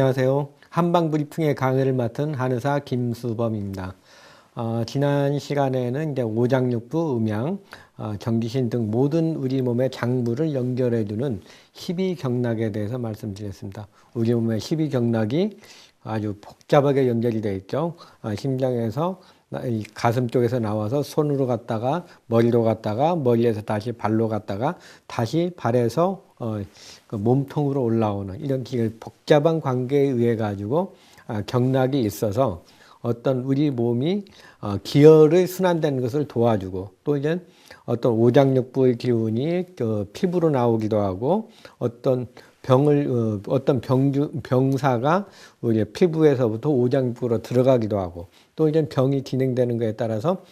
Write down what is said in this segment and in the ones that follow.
안녕하세요. 한방브리핑의 강의를 맡은 한의사 김수범입니다. 지난 시간에는 이제 오장육부, 음양, 경기신 등 모든 우리 몸의 장부를 연결해주는 12경락에 대해서 말씀드렸습니다. 우리 몸의 12경락이 아주 복잡하게 연결이 되어 있죠. 심장에서 이 가슴 쪽에서 나와서 손으로 갔다가 머리로 갔다가 머리에서 다시 발로 갔다가 다시 발에서 그 몸통으로 올라오는 이런 복잡한 관계에 의해 가지고 경락이 있어서 어떤 우리 몸이 기혈을 순환되는 것을 도와주고 또 이제 어떤 오장육부의 기운이 피부로 나오기도 하고 어떤 어떤 병사가 우리 피부에서부터 오장육부로 들어가기도 하고 또 이제 병이 진행되는 것에 따라서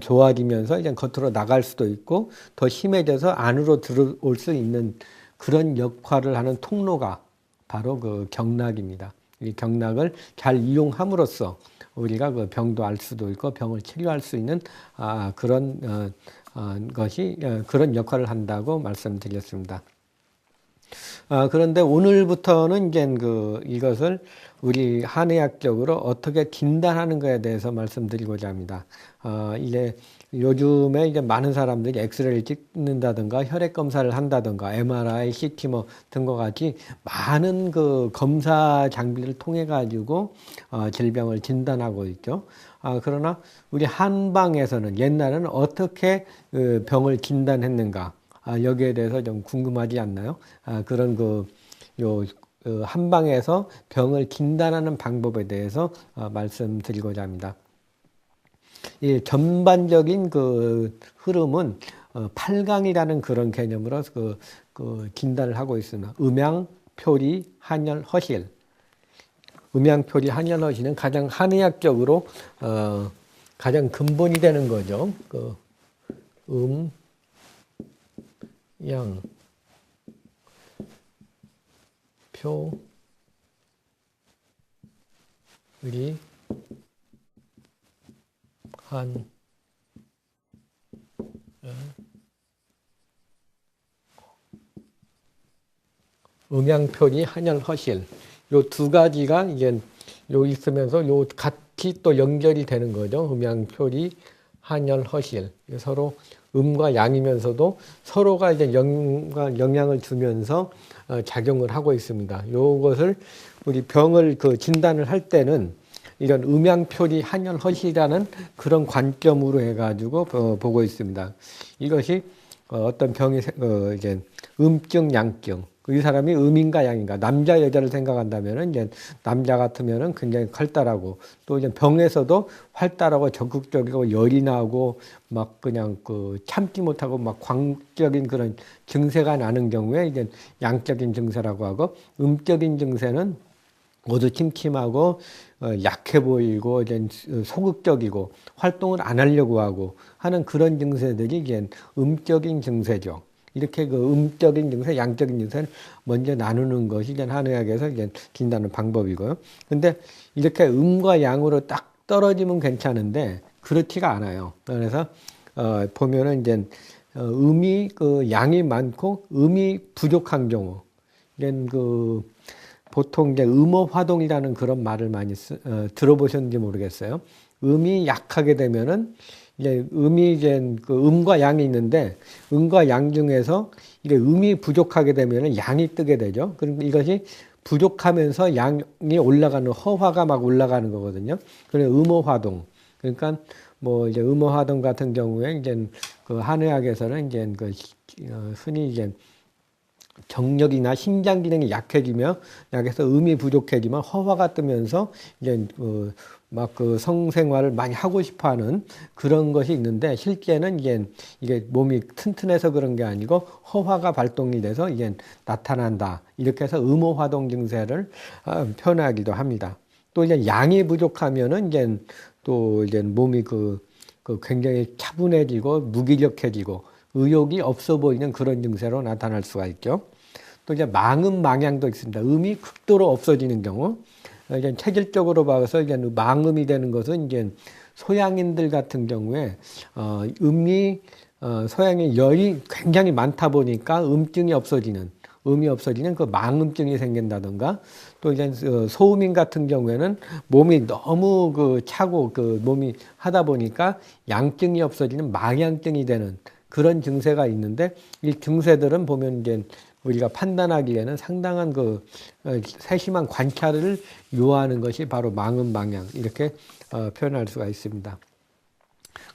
좋아지면서 이제 겉으로 나갈 수도 있고 더 심해져서 안으로 들어올 수 있는 그런 역할을 하는 통로가 바로 그 경락입니다. 이 경락을 잘 이용함으로써 우리가 그 병도 알 수도 있고 병을 치료할 수 있는 그런 것이 그런 역할을 한다고 말씀드렸습니다. 그런데 오늘부터는 이제 이것을 우리 한의학적으로 어떻게 진단하는 것에 대해서 말씀드리고자 합니다. 이게 요즘에 이제 많은 사람들이 엑스레이를 찍는다든가 혈액 검사를 한다든가 MRI, CT 뭐 등과 같이 많은 그 검사 장비를 통해 가지고 질병을 진단하고 있죠. 그러나 우리 한방에서는 옛날에는 어떻게 병을 진단했는가? 여기에 대해서 좀 궁금하지 않나요? 그런 한방에서 병을 진단하는 방법에 대해서 말씀드리고자 합니다. 이 전반적인 그 흐름은 8강이라는 그런 개념으로 그 진단을 하고 있습니다. 음양, 표리, 한열, 허실. 음양, 표리, 한열, 허실은 가장 한의학적으로 가장 근본이 되는 거죠. 양, 표, 리, 한, 음양표리, 한열, 허실. 요 두 가지가 이제 요 있으면서 요 같이 또 연결이 되는 거죠. 음양표리, 한열, 허실. 서로 음과 양이면서도 서로가 이제 영향을 주면서 작용을 하고 있습니다. 요것을 우리 병을 진단을 할 때는 이런 음양표리, 한열, 허실이라는 그런 관점으로 해가지고 보고 있습니다. 이것이 어떤 병이 이제 음증, 양증. 이 사람이 음인가 양인가, 남자 여자를 생각한다면은 이제 남자 같으면은 굉장히 활달하고 또 이제 병에서도 활달하고 적극적이고 열이 나고 막 그냥 참지 못하고 막 광적인 그런 증세가 나는 경우에 이제 양적인 증세라고 하고, 음적인 증세는 모두 침침하고 약해 보이고 이제 소극적이고 활동을 안 하려고 하고 하는 그런 증세들이 이제 음적인 증세죠. 이렇게 음적인 증세, 양적인 증세를 먼저 나누는 것이 이제 한의학에서 이제 진단하는 방법이고요. 근데 이렇게 음과 양으로 딱 떨어지면 괜찮은데 그렇지가 않아요. 그래서 보면은 이제 음이 양이 많고 음이 부족한 경우, 이제 보통 이제 음어화동이라는 그런 말을 많이 들어보셨는지 모르겠어요. 음이 약하게 되면은 이제 음과 양이 있는데 음과 양 중에서 이게 음이 부족하게 되면은 양이 뜨게 되죠. 그러니까 이것이 부족하면서 양이 올라가는, 허화가 막 올라가는 거거든요. 그래서 음어화동. 그러니까 뭐 이제 음어화동 같은 경우에 이제 한의학에서는 이제 흔히 이제 정력이나 신장 기능이 약해지며 약해서 음이 부족해지면 허화가 뜨면서 이제 막 성생활을 많이 하고 싶어하는 그런 것이 있는데, 실제는 이게 몸이 튼튼해서 그런 게 아니고 허화가 발동이 돼서 이제 나타난다. 이렇게 해서 음호화동 증세를 표현하기도 합니다. 또 이제 양이 부족하면은 이제 몸이 굉장히 차분해지고 무기력해지고 의욕이 없어 보이는 그런 증세로 나타날 수가 있죠. 또 이제 망음, 망양도 있습니다. 음이 극도로 없어지는 경우, 이제 체질적으로 봐서 이제 망음이 되는 것은 이제 소양인들 같은 경우에 소양의 열이 굉장히 많다 보니까 음증이 없어지는, 음이 없어지는 그 망음증이 생긴다든가, 또 이제 소음인 같은 경우에는 몸이 너무 그 차고 그 몸이 하다 보니까 양증이 없어지는 망양증이 되는 그런 증세가 있는데, 이 증세들은 보면 이제 우리가 판단하기에는 상당한 그 세심한 관찰을 요하는 것이 바로 망음, 망양 이렇게 표현할 수가 있습니다.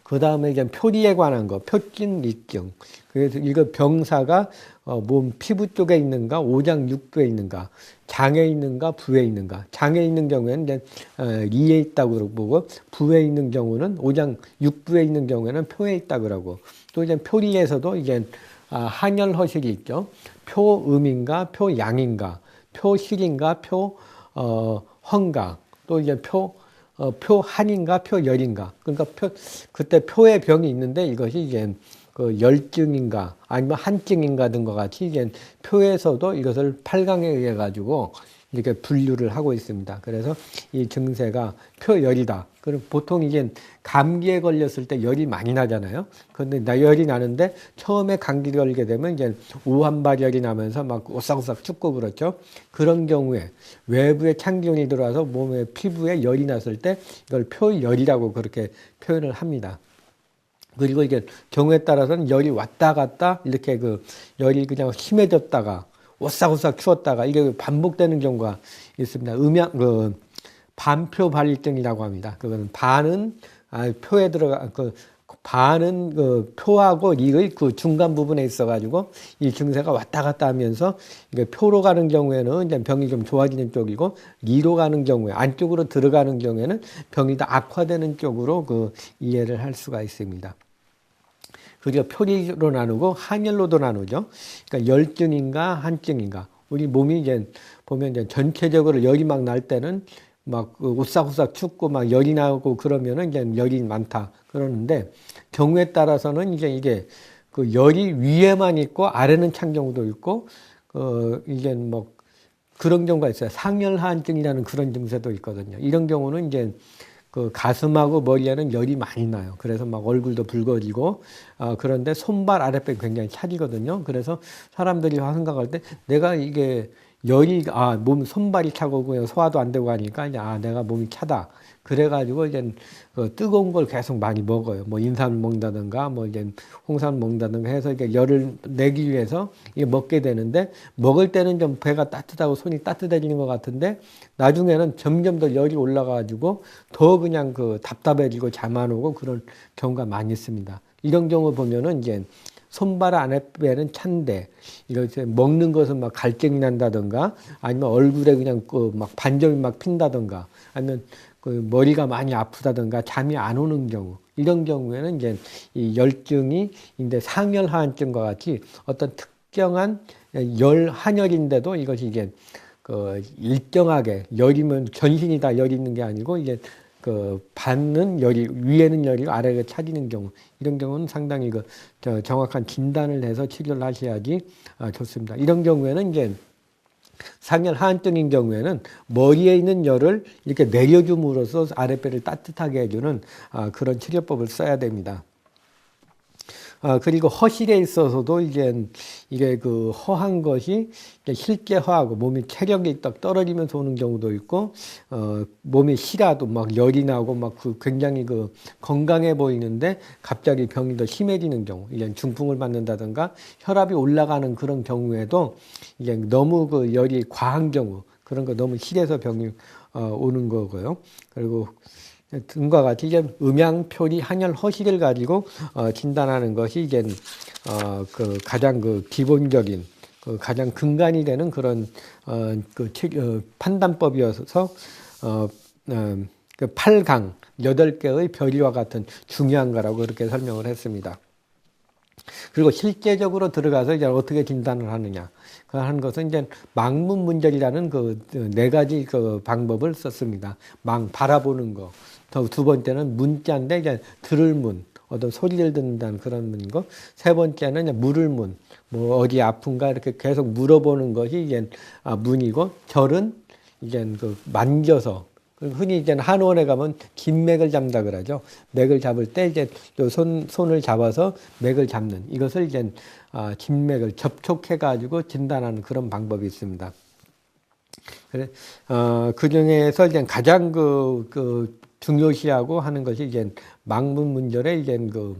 그 다음에 이제 표리에 관한 거, 표증, 리증. 그래서 이거 병사가 몸 피부 쪽에 있는가, 오장 육부에 있는가, 장에 있는가, 부에 있는가. 장에 있는 경우에는 이제 리에 있다고 보고, 부에 있는 경우는 오장 육부에 있는 경우에는 표에 있다고 그러고, 또 이제 표리에서도 이제 한열 허실이 있죠. 표음인가, 표양인가, 표실인가, 표헌가, 또 이제 표한인가, 표열인가. 그러니까 그때 표의 병이 있는데 이것이 이제 그 열증인가, 아니면 한증인가 등과 같이 이제 표에서도 이것을 8강에 의해 가지고 이렇게 분류를 하고 있습니다. 그래서 이 증세가 표열이다. 그럼 보통 이게 감기에 걸렸을 때 열이 많이 나잖아요. 그런데 열이 나는데 처음에 감기 걸리게 되면 이제 우한발열이 나면서 막 오싹오싹 춥고 그렇죠. 그런 경우에 외부에 찬기운이 들어와서 몸에 피부에 열이 났을 때 이걸 표열이라고 그렇게 표현을 합니다. 그리고 이게 경우에 따라서는 열이 왔다 갔다 이렇게 그 열이 그냥 심해졌다가 오싹오싹 추웠다가 이게 반복되는 경우가 있습니다. 반표 발일증이라고 합니다. 그거는 반은 표에 들어가 반은 그 표하고 리의 그 중간 부분에 있어가지고 이 증세가 왔다 갔다 하면서 이게 표로 가는 경우에는 이제 병이 좀 좋아지는 쪽이고, 리로 가는 경우에 안쪽으로 들어가는 경우에는 병이 더 악화되는 쪽으로 그 이해를 할 수가 있습니다. 그리고 표리로 나누고 한열로도 나누죠. 그러니까 열증인가 한증인가. 우리 몸이 이제 보면 이제 전체적으로 열이 막 날 때는 막 오싹오싹 춥고 막 열이 나고 그러면은 이제 열이 많다 그러는데, 경우에 따라서는 이제 이게 그 열이 위에만 있고 아래는 찬 경우도 있고, 이게 뭐 그런 경우가 있어요. 상열하한증이라는 그런 증세도 있거든요. 이런 경우는 이제 그 가슴하고 머리에는 열이 많이 나요. 그래서 막 얼굴도 붉어지고, 그런데 손발 아랫배 굉장히 차지거든요. 그래서 사람들이 생각할 때 내가 이게 열이, 몸 손발이 차고 그냥 소화도 안 되고 하니까 이제 내가 몸이 차다. 그래가지고 이제 뜨거운 걸 계속 많이 먹어요. 뭐 인삼을 먹는다든가, 뭐 이제 홍삼을 먹는다든가 해서 이게 열을 내기 위해서 이게 먹게 되는데, 먹을 때는 좀 배가 따뜻하고 손이 따뜻해지는 것 같은데 나중에는 점점 더 열이 올라가가지고 더 그냥 그 답답해지고 잠 안 오고 그런 경우가 많이 있습니다. 이런 경우 보면은 이제 손발 아랫배는 찬데 이렇게 먹는 것은 막 갈증이 난다든가, 아니면 얼굴에 그냥 그 막 반점이 막 핀다든가, 아니면 그 머리가 많이 아프다든가 잠이 안 오는 경우, 이런 경우에는 이제 이 열증이 이제 상열하한증과 같이 어떤 특정한 한열인데도 이것이 이제 그 일정하게 열이면 전신이 다 열이 있는 게 아니고 이제 그 받는 열이 위에는 열이고 아래가 차지는 경우, 이런 경우는 상당히 그 정확한 진단을 해서 치료를 하셔야지 좋습니다. 이런 경우에는 이제 상열 하한증인 경우에는 머리에 있는 열을 이렇게 내려줌으로써 아랫배를 따뜻하게 해주는 그런 치료법을 써야 됩니다. 그리고 허실에 있어서도 이게 그 허한 것이 실제 허하고 몸이 체력이 딱 떨어지면서 오는 경우도 있고, 몸이 실하도 막 열이 나고 막 굉장히 그 건강해 보이는데 갑자기 병이 더 심해지는 경우, 이제 중풍을 받는다든가 혈압이 올라가는 그런 경우에도 이게 너무 그 열이 과한 경우, 그런 거 너무 실해서 병이 오는 거고요. 그리고 등과 같이 이제 음양, 표리, 한열, 허실을 가지고 진단하는 것이 이제 그 가장 그 기본적인 그 가장 근간이 되는 그런 판단법이어서 그 8강 8개의 별이와 같은 중요한 거라고 그렇게 설명을 했습니다. 그리고 실제적으로 들어가서 이제 어떻게 진단을 하느냐 하는 것은 이제 망문 문절이라는 그 4가지 그 방법을 썼습니다. 바라보는 거. 두 번째는 문자인데 이제 들을 문, 어떤 소리를 듣는다는 그런 문이고, 세 번째는 이제 물을 문, 뭐 어디 아픈가 이렇게 계속 물어보는 것이 이제 문이고, 절은 이제 그 만져서 흔히 이제 한의원에 가면 긴맥을 잡는다 그러죠. 맥을 잡을 때 이제 또 손을 잡아서 맥을 잡는 이것을 이제 긴맥을 접촉해 가지고 진단하는 그런 방법이 있습니다. 그래, 그 중에서 이제 가장 그 중요시하고 하는 것이 이제 망문문절의 이제 그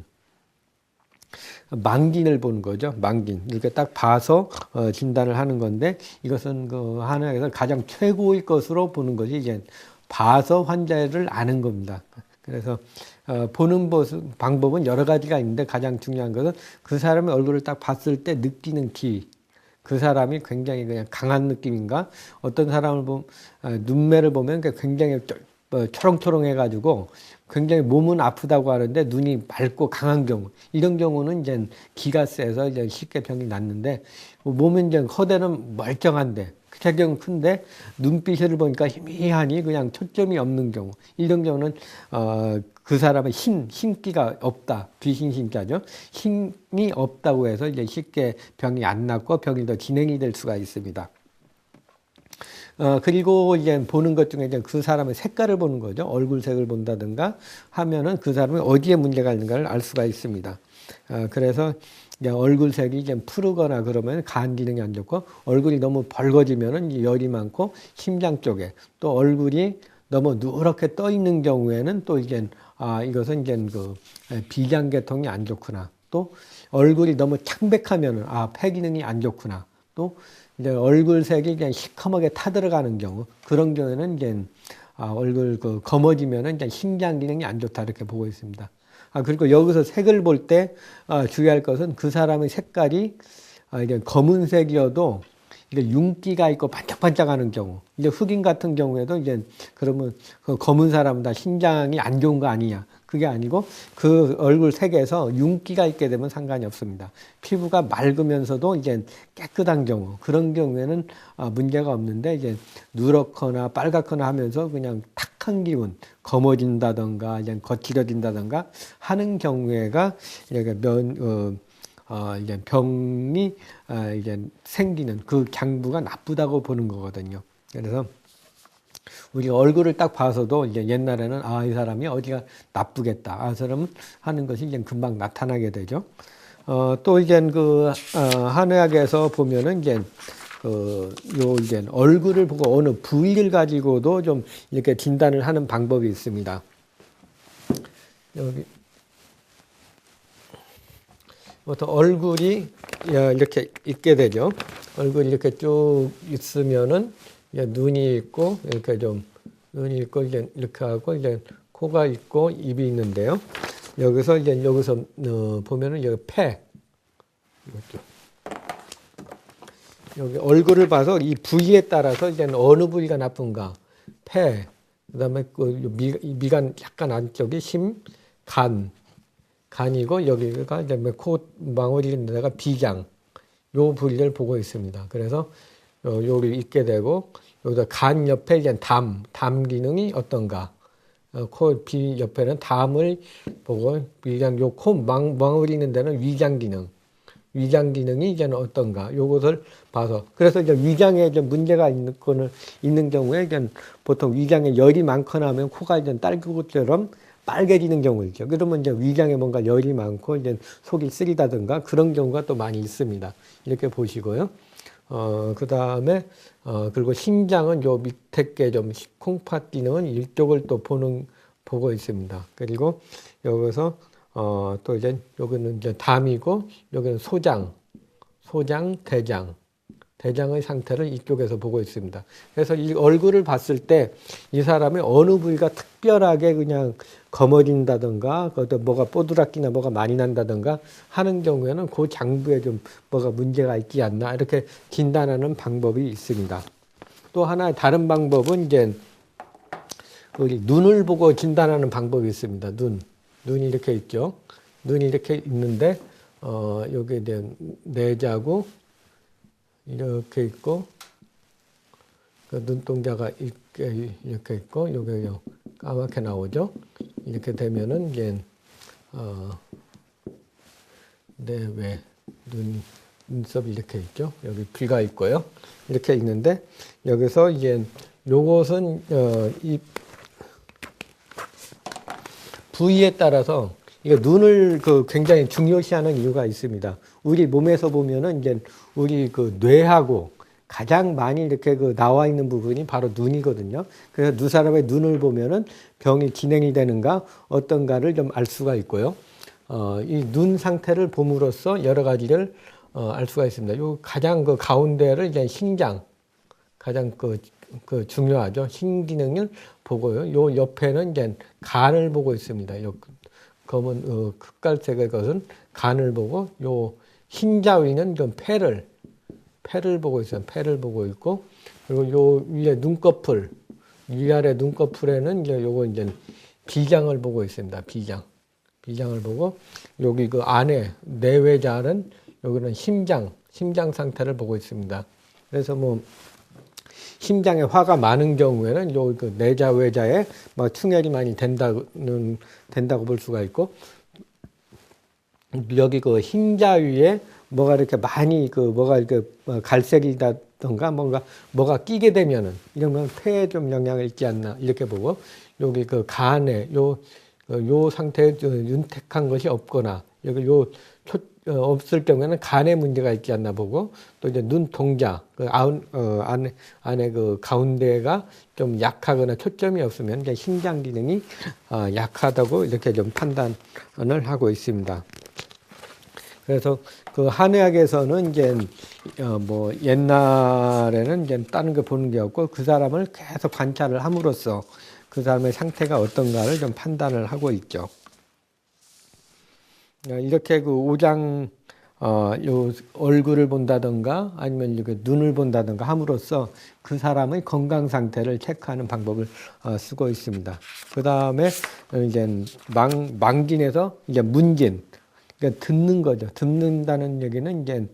망긴을 보는 거죠. 망긴. 이렇게 딱 봐서 진단을 하는 건데 이것은 그 한의학에서 가장 최고의 것으로 보는 것이 이제 봐서 환자를 아는 겁니다. 그래서 보는 방법은 여러 가지가 있는데 가장 중요한 것은 그 사람의 얼굴을 딱 봤을 때 느끼는 기. 그 사람이 굉장히 그냥 강한 느낌인가? 어떤 사람을 보면 눈매를 보면 굉장히 초롱초롱해가지고 굉장히 몸은 아프다고 하는데 눈이 맑고 강한 경우 이런 경우는 이제 기가 세서 이제 쉽게 병이 낫는데 몸은 이제 허대는 멀쩡한데 체격은 큰데 눈빛을 보니까 희미하니 그냥 초점이 없는 경우 이런 경우는 그 사람의 힘기가 없다 귀신 신자죠 힘이 없다고 해서 이제 쉽게 병이 안 낫고 병이 더 진행이 될 수가 있습니다. 그리고 이제 보는 것 중에 이제 그 사람의 색깔을 보는 거죠. 얼굴색을 본다든가 하면은 그 사람이 어디에 문제가 있는가를 알 수가 있습니다. 그래서 이제 얼굴색이 이제 푸르거나 그러면 간 기능이 안 좋고 얼굴이 너무 벌거지면은 열이 많고 심장 쪽에 또 얼굴이 너무 누렇게 떠 있는 경우에는 또 이제 이것은 이제 그 비장계통이 안 좋구나. 또 얼굴이 너무 창백하면은 폐 기능이 안 좋구나. 또 이제 얼굴색이 그냥 시커멓게 타들어가는 경우 그런 경우에는 이제 얼굴 검어지면은 이제 심장 기능이 안 좋다 이렇게 보고 있습니다. 그리고 여기서 색을 볼 때 주의할 것은 그 사람의 색깔이 이제 검은색이어도 이제 윤기가 있고 반짝반짝하는 경우, 이제 흑인 같은 경우에도 이제 그러면 그 검은 사람은 다 신장이 안 좋은 거 아니냐? 그게 아니고 그 얼굴 색에서 윤기가 있게 되면 상관이 없습니다. 피부가 맑으면서도 이제 깨끗한 경우, 그런 경우에는 문제가 없는데 이제 누렇거나 빨갛거나 하면서 그냥 탁한 기운, 검어진다던가 이제 거칠어진다던가 하는 경우에가 이제 이제 병이 이제 생기는 그 장부가 나쁘다고 보는 거거든요. 그래서 우리 얼굴을 딱 봐서도 이제 옛날에는 이 사람이 어디가 나쁘겠다. 이 사람은 하는 것이 이제 금방 나타나게 되죠. 또 이제 한의학에서 보면은 이제 이제 얼굴을 보고 어느 부위를 가지고도 좀 이렇게 진단을 하는 방법이 있습니다. 여기 보통 얼굴이 이렇게 있게 되죠. 얼굴이 이렇게 쭉 있으면은 눈이 있고 이렇게 좀 눈이 있고 이제 이렇게 하고 이제 코가 있고 입이 있는데요. 여기서 보면은 여기 여기 얼굴을 봐서 이 부위에 따라서 이제 어느 부위가 나쁜가 그다음에 미간 약간 안쪽이 간이고 여기가 이제 코 망울이 있는 데가 비장 요 부위를 보고 있습니다. 그래서 여기 있게 되고 여기다 간 옆에 이제 담 기능이 어떤가 코 비 옆에는 담을 보고 위장 요 코 망울이 있는 데는 위장 기능이 이제 어떤가 요것을 봐서 그래서 이제 위장에 이제 문제가 있는 경우에 이제 보통 위장에 열이 많거나 하면 코가 이제 딸꾹처럼 빨개지는 경우 있죠. 그러면 이제 위장에 뭔가 열이 많고 이제 속이 쓰리다든가 그런 경우가 또 많이 있습니다. 이렇게 보시고요. 그 다음에 그리고 심장은 요 밑에 게 좀 콩팥 기능은 이쪽을 또 보고 있습니다. 그리고 여기서 또 이제 여기는 이제 담이고 여기는 소장, 대장의 상태를 이쪽에서 보고 있습니다. 그래서 이 얼굴을 봤을 때 이 사람의 어느 부위가 특별하게 그냥 검어진다든가, 뭐가 뽀드락기나 뭐가 많이 난다든가 하는 경우에는 그 장부에 좀 뭐가 문제가 있지 않나 이렇게 진단하는 방법이 있습니다. 또 하나 다른 방법은 이제 우리 눈을 보고 진단하는 방법이 있습니다. 눈이 이렇게 있죠. 눈이 이렇게 있는데 여기에 대한 내자고 이렇게 있고 그 눈동자가 이렇게 있고 여기 까맣게 나오죠. 이렇게 되면은 이제 내외 눈썹이 이렇게 있죠. 여기 귀가 있고요. 이렇게 있는데 여기서 이제 요것은 부위에 따라서 이게 눈을 그 굉장히 중요시하는 이유가 있습니다. 우리 몸에서 보면은 이제 우리 그 뇌하고 가장 많이 이렇게 그 나와 있는 부분이 바로 눈이거든요. 그래서 두 사람의 눈을 보면은 병이 진행이 되는가 어떤가를 좀 알 수가 있고요. 이 눈 상태를 봄으로써 여러 가지를 알 수가 있습니다. 요 가장 그 가운데를 이제 신장, 가장 그 중요하죠. 신기능을 보고요. 요 옆에는 이제 간을 보고 있습니다. 요 검은 흑갈색의 것은 간을 보고, 요 흰자위는 좀 폐를 보고 있어요. 폐를 보고 있고, 그리고 요 위에 눈꺼풀, 위아래 눈꺼풀에는 이제 요거 이제 비장을 보고 있습니다. 비장을 보고, 여기 그 안에 내외자는 여기는 심장 상태를 보고 있습니다. 그래서 뭐 심장에 화가 많은 경우에는 요 그 내자 외자에 뭐 충혈이 많이 된다고 볼 수가 있고, 여기 그 흰자 위에 뭐가 이렇게 많이 뭐가 이렇게 갈색이다던가 뭐가 끼게 되면은 이러면 폐에 좀 영향을 있지 않나 이렇게 보고, 여기 그 간에 요 상태에 윤택한 것이 없거나 여기 없을 경우에는 간에 문제가 있지 않나 보고, 또 이제 눈동자 안에 그 가운데가 좀 약하거나 초점이 없으면 이제 신장 기능이 약하다고 이렇게 좀 판단을 하고 있습니다. 그래서 그 한의학에서는 이제 뭐 옛날에는 이제 다른 거 보는 게 없고 그 사람을 계속 관찰을 함으로써 그 사람의 상태가 어떤가를 좀 판단을 하고 있죠. 이렇게 그 오장 요 얼굴을 본다던가 아니면 이렇게 눈을 본다던가 함으로써 그 사람의 건강 상태를 체크하는 방법을 쓰고 있습니다. 그 다음에 이제 망진에서 이제 문진, 그러니까 듣는 거죠. 듣는다는 얘기는 이제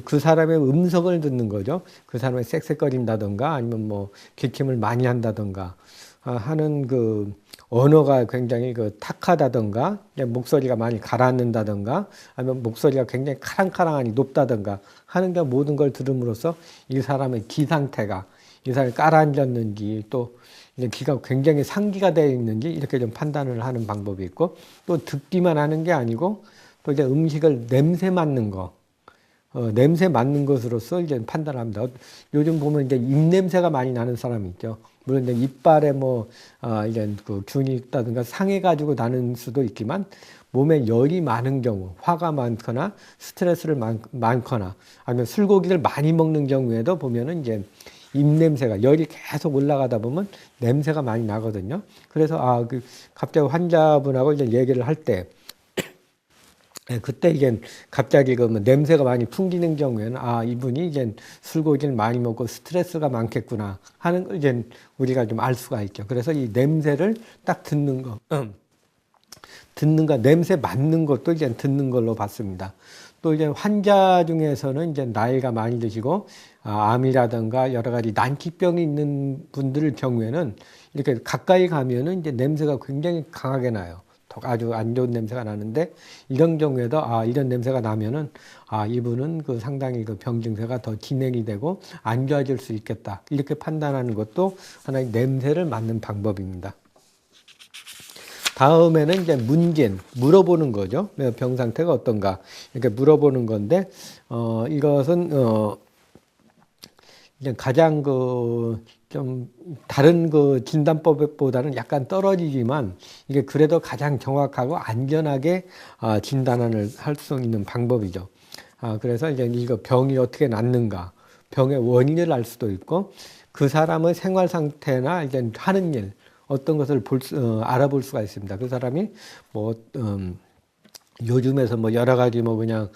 그 사람의 음성을 듣는 거죠. 그 사람의 쌕쌕거린다던가 아니면 뭐 기침을 많이 한다던가 하는 그 언어가 굉장히 그 탁하다던가 목소리가 많이 가라앉는다던가 아니면 목소리가 굉장히 카랑카랑하니 높다던가 하는 게 모든 걸 들음으로써 이 사람의 기 상태가 이 사람이 깔아앉았는지 또 이제 기가 굉장히 상기가 되어 있는지 이렇게 좀 판단을 하는 방법이 있고, 또 듣기만 하는 게 아니고 또 이제 음식을 냄새 맡는 거 냄새 맡는 것으로서 이제 판단을 합니다. 요즘 보면 이제 입냄새가 많이 나는 사람이 있죠. 물론 이제 이빨에 이제 그 균이 있다든가 상해가지고 나는 수도 있지만, 몸에 열이 많은 경우, 화가 많거나 스트레스를 많거나 아니면 술고기를 많이 먹는 경우에도 보면은 이제 입냄새가 열이 계속 올라가다 보면 냄새가 많이 나거든요. 그래서 갑자기 환자분하고 이제 얘기를 할 때 그때 이제 갑자기 냄새가 많이 풍기는 경우에는 이분이 이제 술고기를 많이 먹고 스트레스가 많겠구나 하는 걸 이제 우리가 좀 알 수가 있죠. 그래서 이 냄새를 딱 듣는 거, 냄새 맡는 것도 이제 듣는 걸로 봤습니다. 또 이제 환자 중에서는 이제 나이가 많이 드시고 암이라든가 여러 가지 난치병이 있는 분들 경우에는 이렇게 가까이 가면은 이제 냄새가 굉장히 강하게 나요. 아주 안 좋은 냄새가 나는데, 이런 경우에도 이런 냄새가 나면은 이분은 그 상당히 그 병 증세가 더 진행이 되고 안 좋아질 수 있겠다 이렇게 판단하는 것도 하나의 냄새를 맡는 방법입니다. 다음에는 이제 문진, 물어보는 거죠. 병 상태가 어떤가 이렇게 물어보는 건데, 이것은 이제 가장 좀 다른 진단법보다는 약간 떨어지지만 이게 그래도 가장 정확하고 안전하게 진단을 할 수 있는 방법이죠. 그래서 이제 이거 병이 어떻게 낫는가, 병의 원인을 알 수도 있고 그 사람의 생활 상태나 이제 하는 일 어떤 것을 알아볼 수가 있습니다. 그 사람이 요즘에서 여러 가지 그냥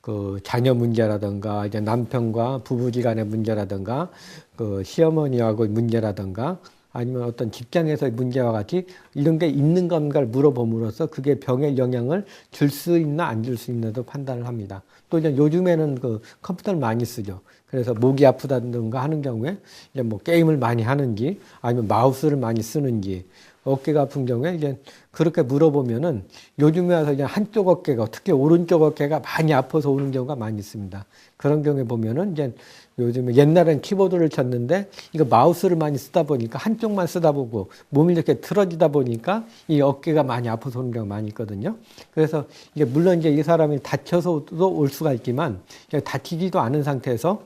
그 자녀 문제라든가 이제 남편과 부부지간의 문제라든가 그 시어머니하고 문제라든가 아니면 어떤 직장에서의 문제와 같이 이런 게 있는 건가를 물어봄으로써 그게 병에 영향을 줄 수 있나 안 줄 수 있나도 판단을 합니다. 또 이제 요즘에는 그 컴퓨터를 많이 쓰죠. 그래서 목이 아프다든가 하는 경우에 이제 게임을 많이 하는지 아니면 마우스를 많이 쓰는지 어깨가 아픈 경우에 이제 그렇게 물어보면은 요즘에 와서 그냥 한쪽 어깨가 특히 오른쪽 어깨가 많이 아파서 오는 경우가 많이 있습니다. 그런 경우에 보면은 이제 요즘에 옛날엔 키보드를 쳤는데 이거 마우스를 많이 쓰다 보니까 한쪽만 쓰다 보고 몸이 이렇게 틀어지다 보니까 이 어깨가 많이 아파서 오는 경우가 많이 있거든요. 그래서 이게 물론 이제 이 사람이 다쳐서도 올 수가 있지만 다치지도 않은 상태에서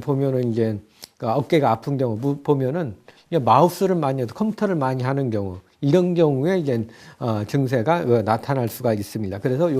보면은 이제 어깨가 아픈 경우 보면은 마우스를 많이 해도 컴퓨터를 많이 하는 경우 이런 경우에 이제 증세가 나타날 수가 있습니다. 그래서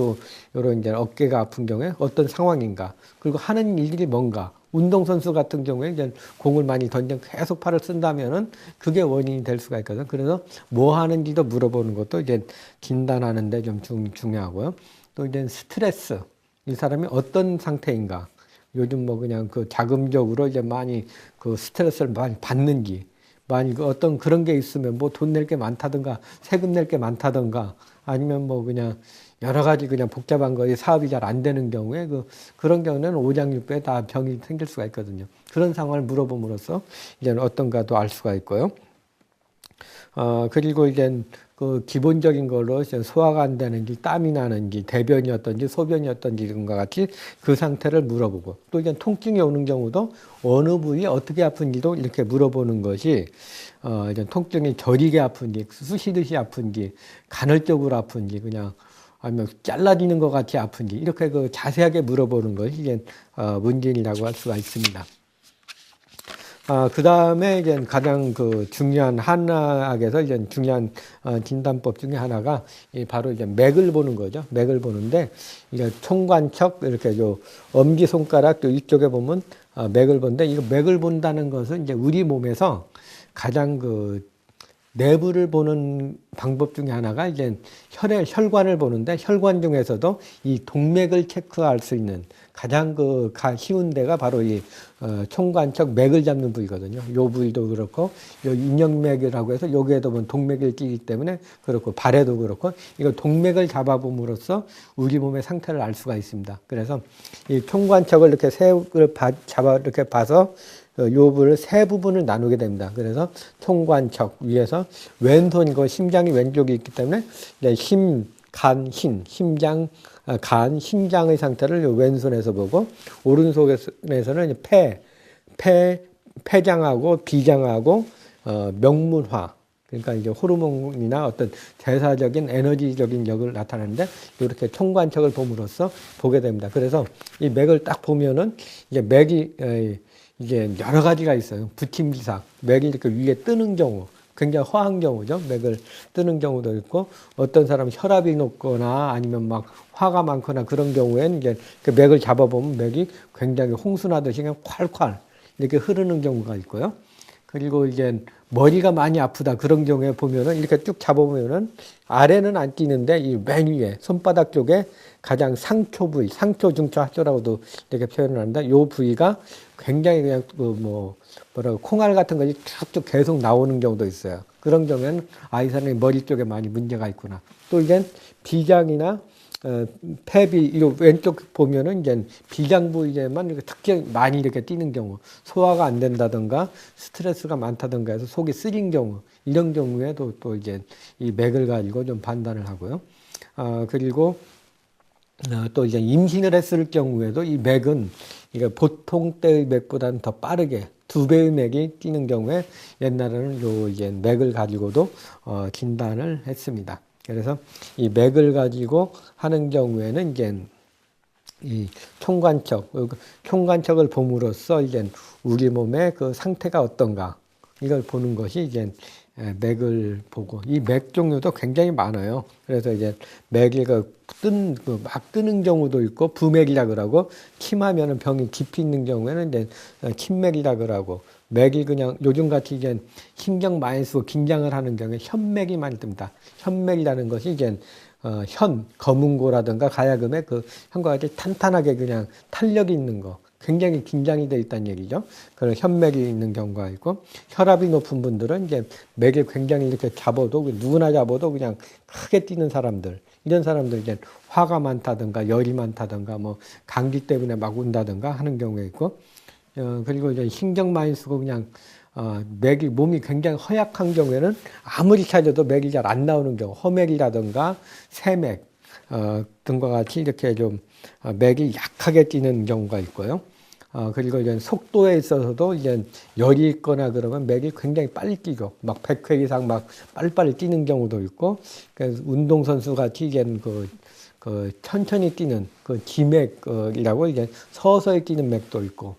요런 이제 어깨가 아픈 경우에 어떤 상황인가 그리고 하는 일이 뭔가 운동선수 같은 경우에 이제 공을 많이 던져 계속 팔을 쓴다면은 그게 원인이 될 수가 있거든. 그래서 뭐 하는지도 물어보는 것도 이제 진단하는데 좀 중요하고요. 또 이제 스트레스 이 사람이 어떤 상태인가 요즘 뭐 그냥 그 자금적으로 이제 많이 그 스트레스를 많이 받는지 많이 그 어떤 그런 게 있으면 뭐 돈 낼 게 많다든가 세금 낼 게 많다든가 아니면 뭐 그냥 여러 가지 그냥 복잡한 거에 사업이 잘 안 되는 경우에 그런 경우는 오장육부에 다 병이 생길 수가 있거든요. 그런 상황을 물어봄으로써 이제 어떤가도 알 수가 있고요. 그리고 이제 그 기본적인 걸로 이제 소화가 안 되는지 땀이 나는지 대변이 어떤지 소변이 어떤지 이런 것 같이 그 상태를 물어보고 또 이제 통증이 오는 경우도 어느 부위 어떻게 아픈지도 이렇게 물어보는 것이 이제 통증이 저리게 아픈지 쑤시듯이 아픈지 간헐적으로 아픈지 그냥 아니면 잘라지는 것 같이 아픈지 이렇게 그 자세하게 물어보는 것이 이제 문진이라고 할 수가 있습니다. 그 다음에 이제 가장 그 중요한 한의학에서 이제 중요한 진단법 중에 하나가 바로 이제 맥을 보는 거죠. 맥을 보는데 이게 총관척 이렇게 요 엄지 손가락 이쪽에 보면 맥을 보는데 이거 맥을 본다는 것은 이제 우리 몸에서 가장 그 내부를 보는 방법 중에 하나가 이제 혈관을 보는데 혈관 중에서도 이 동맥을 체크할 수 있는 가장 쉬운 데가 바로 이 총관척 맥을 잡는 부위거든요. 요 부위도 그렇고 요 인역맥이라고 해서 여기에도 보면 동맥을 끼기 때문에 그렇고 발에도 그렇고 이거 동맥을 잡아봄으로써 우리 몸의 상태를 알 수가 있습니다. 그래서 이 총관척을 이렇게 잡아 이렇게 봐서 요부를 세 부분을 나누게 됩니다. 그래서 총관척 위에서 왼손이고 심장이 왼쪽에 있기 때문에 심장, 간, 심장의 상태를 왼손에서 보고 오른손에서는 폐장하고 비장하고 명문화 그러니까 이제 호르몬이나 어떤 대사적인 에너지적인 역을 나타내는데 이렇게 총관척을 봄으로써 보게 됩니다. 그래서 이 맥을 딱 보면은 이제 맥이 이게 여러 가지가 있어요. 부침기삭, 맥이 이렇게 위에 뜨는 경우, 굉장히 허한 경우죠. 맥을 뜨는 경우도 있고, 어떤 사람은 혈압이 높거나 아니면 막 화가 많거나 그런 경우에는 이제 그 맥을 잡아보면 맥이 굉장히 홍수나듯이 그냥 콸콸 이렇게 흐르는 경우가 있고요. 그리고 이제 머리가 많이 아프다 그런 경우에 보면은 이렇게 쭉 잡아보면은 아래는 안 뛰는데 이 맨 위에 손바닥 쪽에 가장 상초 부위, 상초 중초 하초라고도 이렇게 표현을 하는데 요 부위가 굉장히 그냥 뭐라고 콩알 같은 것이 쭉쭉 계속 나오는 경우도 있어요. 그런 경우에는 이 사람이 머리 쪽에 많이 문제가 있구나. 또 이제 비장이나 폐비, 이 왼쪽 보면은 이제 비장 부위에만 이렇게 특히 많이 이렇게 뛰는 경우, 소화가 안 된다든가 스트레스가 많다든가 해서 속이 쓰린 경우, 이런 경우에도 또 이제 이 맥을 가지고 좀 판단을 하고요. 그리고 또 이제 임신을 했을 경우에도 이 맥은 이게 보통 때의 맥보다는 더 빠르게 2배의 맥이 뛰는 경우에 옛날에는 요 이제 맥을 가지고도 진단을 했습니다. 그래서 이 맥을 가지고 하는 경우에는 이제 이 총관척을 봄으로써 이제 우리 몸의 그 상태가 어떤가 이걸 보는 것이 이제 맥을 보고 이 맥 종류도 굉장히 많아요. 그래서 이제 맥이 막 뜨는 경우도 있고 부맥이라 그러고 침하면은 병이 깊이 있는 경우에는 이제 침맥이라 그러고 맥이 그냥 요즘같이 이제 신경 많이 쓰고 긴장을 하는 경우에 현맥이 많이 듭니다. 현맥이라는 것이 이제 검은고라든가 가야금의 그 현과 같이 탄탄하게 그냥 탄력이 있는 거. 굉장히 긴장이 돼 있다는 얘기죠. 그런 현맥이 있는 경우가 있고, 혈압이 높은 분들은 이제 맥에 굉장히 이렇게 잡아도, 누구나 잡아도 그냥 크게 뛰는 사람들, 이런 사람들 이제 화가 많다든가, 열이 많다든가, 뭐, 감기 때문에 막 운다든가 하는 경우가 있고, 그리고 이제 신경 많이 쓰고 그냥, 맥이 몸이 굉장히 허약한 경우에는 아무리 찾아도 맥이 잘 안 나오는 경우, 허맥이라든가 세맥 등과 같이 이렇게 좀 맥이 약하게 뛰는 경우가 있고요. 그리고 이제 속도에 있어서도 이제 열이 있거나 그러면 맥이 굉장히 빨리 뛰고 막 100회 이상 막 빨리빨리 뛰는 경우도 있고, 그래서 운동선수 같이 이제 그 천천히 뛰는 그 지맥이라고 이제 서서히 뛰는 맥도 있고,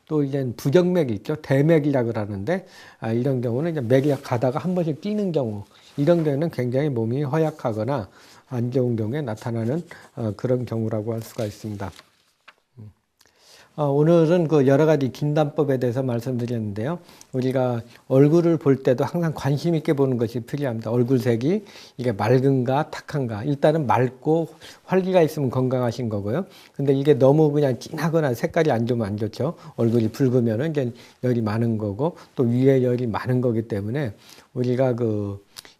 또 이제 부정맥이 있죠. 대맥이라 그러는데, 이런 경우는 이제 맥이 가다가 한 번씩 뛰는 경우, 이런 경우는 굉장히 몸이 허약하거나 안 좋은 경우에 나타나는 그런 경우라고 할 수가 있습니다. 오늘은 그 여러 가지 진단법에 대해서 말씀드렸는데요. 우리가 얼굴을 볼 때도 항상 관심 있게 보는 것이 필요합니다. 얼굴색이 이게 맑은가 탁한가. 일단은 맑고 활기가 있으면 건강하신 거고요. 근데 이게 너무 그냥 진하거나 색깔이 안 좋으면 안 좋죠. 얼굴이 붉으면은 이제 열이 많은 거고, 또 위에 열이 많은 거기 때문에 우리가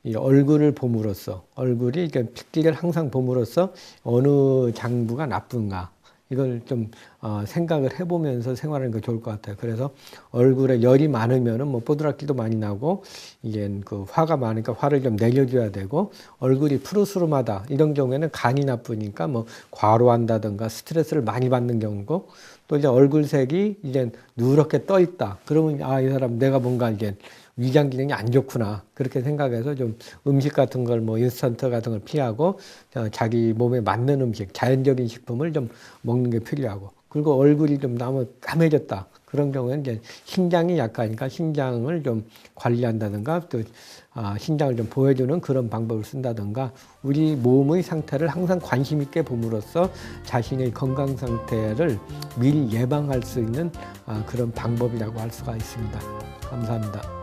이 얼굴을 봄으로써, 얼굴이 이게 핏기를 항상 봄으로써 어느 장부가 나쁜가, 이걸 좀 생각을 해보면서 생활하는 게 좋을 것 같아요. 그래서 얼굴에 열이 많으면은 뭐 뽀드락기도 많이 나고, 이게 그 화가 많으니까 화를 좀 내려줘야 되고, 얼굴이 푸르스름하다 이런 경우에는 간이 나쁘니까 뭐 과로한다든가 스트레스를 많이 받는 경우고, 또 이제 얼굴색이 이제 누렇게 떠 있다 그러면 이 사람 내가 뭔가 이제 위장 기능이 안 좋구나, 그렇게 생각해서 좀 음식 같은 걸 뭐 인스턴트 같은 걸 피하고 자기 몸에 맞는 음식, 자연적인 식품을 좀 먹는 게 필요하고, 그리고 얼굴이 좀 너무 까매졌다 그런 경우에는 이제 신장이 약하니까 신장을 좀 관리한다든가, 또 신장을 좀 보여주는 그런 방법을 쓴다든가, 우리 몸의 상태를 항상 관심 있게 봄으로써 자신의 건강 상태를 미리 예방할 수 있는 그런 방법이라고 할 수가 있습니다. 감사합니다.